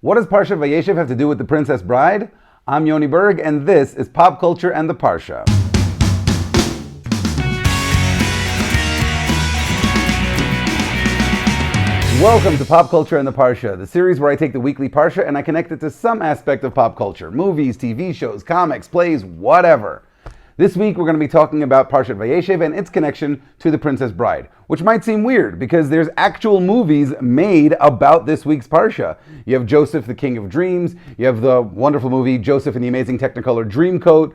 What does Parshat Vayeshev have to do with the Princess Bride? I'm Yoni and this is Pop Culture and the Parsha. Welcome to Pop Culture and the Parsha, the series where I take the weekly Parsha and I connect it to some aspect of pop culture. Movies, TV shows, comics, plays, whatever. This week we're going to be talking about Parshat Vayeshev and its connection to the Princess Bride, which might seem weird because there's actual movies made about this week's Parsha. You have Joseph, the King of Dreams. You have the wonderful movie Joseph and the Amazing Technicolor Dreamcoat.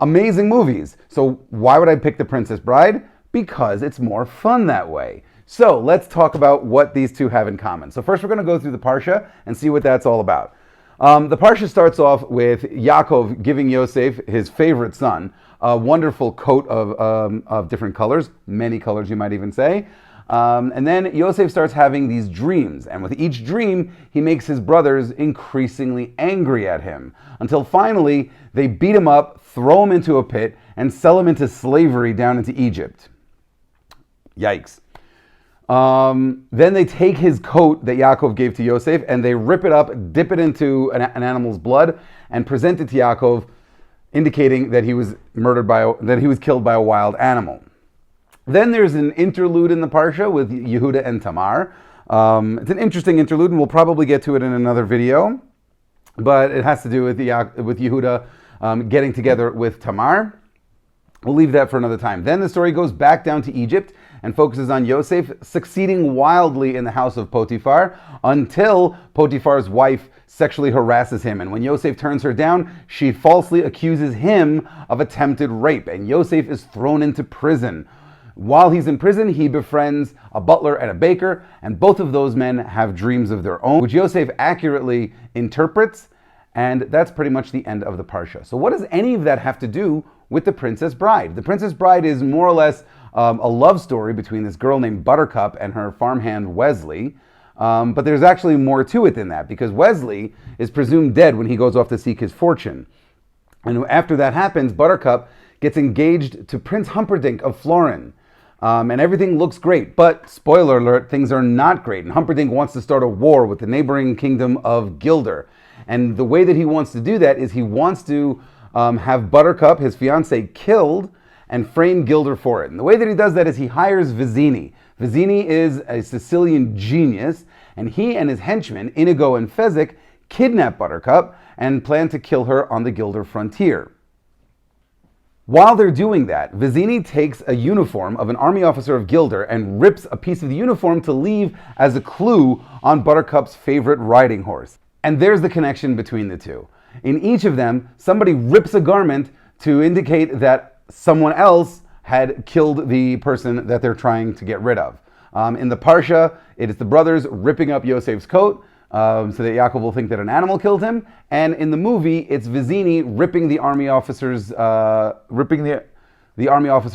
Amazing movies. So why would I pick the Princess Bride? Because it's more fun that way. So let's talk about what these two have in common. So first we're going to go through the Parsha and see what that's all about. The Parsha starts off with Yaakov giving Yosef, his favorite son, a wonderful coat of different colors, many colors you might even say. And then Yosef starts having these dreams, and with each dream, he makes his brothers increasingly angry at him, until finally they beat him up, throw him into a pit, and sell him into slavery down into Egypt. Yikes. Then they take his coat that Yaakov gave to Yosef and they rip it up, dip it into an animal's blood, and present it to Yaakov, indicating that he was killed by a wild animal. Then there's an interlude in the Parsha with Yehuda and Tamar. It's an interesting interlude, and we'll probably get to it in another video, but it has to do with Yehuda getting together with Tamar. We'll leave that for another time. Then the story goes back down to Egypt and focuses on Yosef succeeding wildly in the house of Potiphar until Potiphar's wife sexually harasses him. And when Yosef turns her down, she falsely accuses him of attempted rape. And Yosef is thrown into prison. While he's in prison, he befriends a butler and a baker, and both of those men have dreams of their own, which Yosef accurately interprets. And that's pretty much the end of the Parsha. So what does any of that have to do with the Princess Bride? The Princess Bride is more or less a love story between this girl named Buttercup and her farmhand Wesley. But there's actually more to it than that, because Wesley is presumed dead when he goes off to seek his fortune. And after that happens, Buttercup gets engaged to Prince Humperdinck of Florin. And everything looks great, but spoiler alert, things are not great. And Humperdinck wants to start a war with the neighboring kingdom of Gilder. And the way that he wants to do that is he wants to have Buttercup, his fiancée, killed and frame Gilder for it. And the way that he does that is he hires Vizzini. Vizzini is a Sicilian genius, and he and his henchmen, Inigo and Fezzik, kidnap Buttercup and plan to kill her on the Gilder frontier. While they're doing that, Vizzini takes a uniform of an army officer of Gilder and rips a piece of the uniform to leave as a clue on Buttercup's favorite riding horse. And there's the connection between the two. In each of them, somebody rips a garment to indicate that someone else had killed the person that they're trying to get rid of. In the Parsha, it is the brothers ripping up Yosef's coat so that Yaakov will think that an animal killed him. And in the movie, it's Vizzini ripping the army officer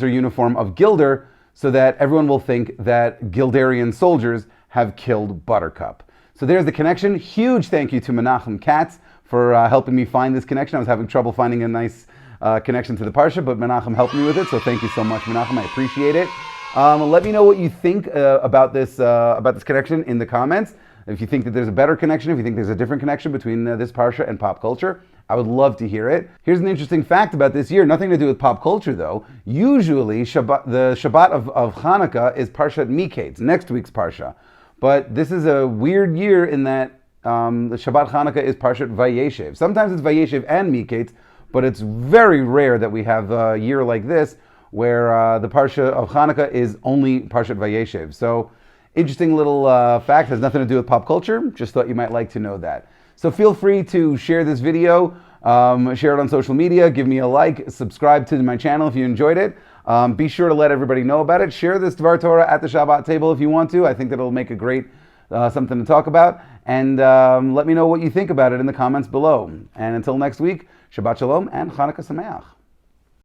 uniform of Gilder so that everyone will think that Gilderian soldiers have killed Buttercup. So there's the connection. Huge thank you to Menachem Katz for helping me find this connection. I was having trouble finding a nice connection to the Parsha, but Menachem helped me with it, so thank you so much, Menachem. I appreciate it. Let me know what you think about this connection in the comments. If you think that there's a better connection, if you think there's a different connection between this Parsha and pop culture, I would love to hear it. Here's an interesting fact about this year, nothing to do with pop culture though. Usually, the Shabbat of Hanukkah is Parshat Miketz, next week's Parsha. But this is a weird year in that the Shabbat Hanukkah is Parshat Vayeshev. Sometimes it's Vayeshev and Miketz, but it's very rare that we have a year like this where the Parsha of Hanukkah is only Parshat Vayeshev. So, interesting little fact, has nothing to do with pop culture, just thought you might like to know that. So feel free to share this video, share it on social media, give me a like, subscribe to my channel if you enjoyed it. Be sure to let everybody know about it. Share this Dvar Torah at the Shabbat table if you want to. I think that it'll make a great something to talk about. And let me know what you think about it in the comments below. And until next week, Shabbat Shalom and Chanukah Sameach.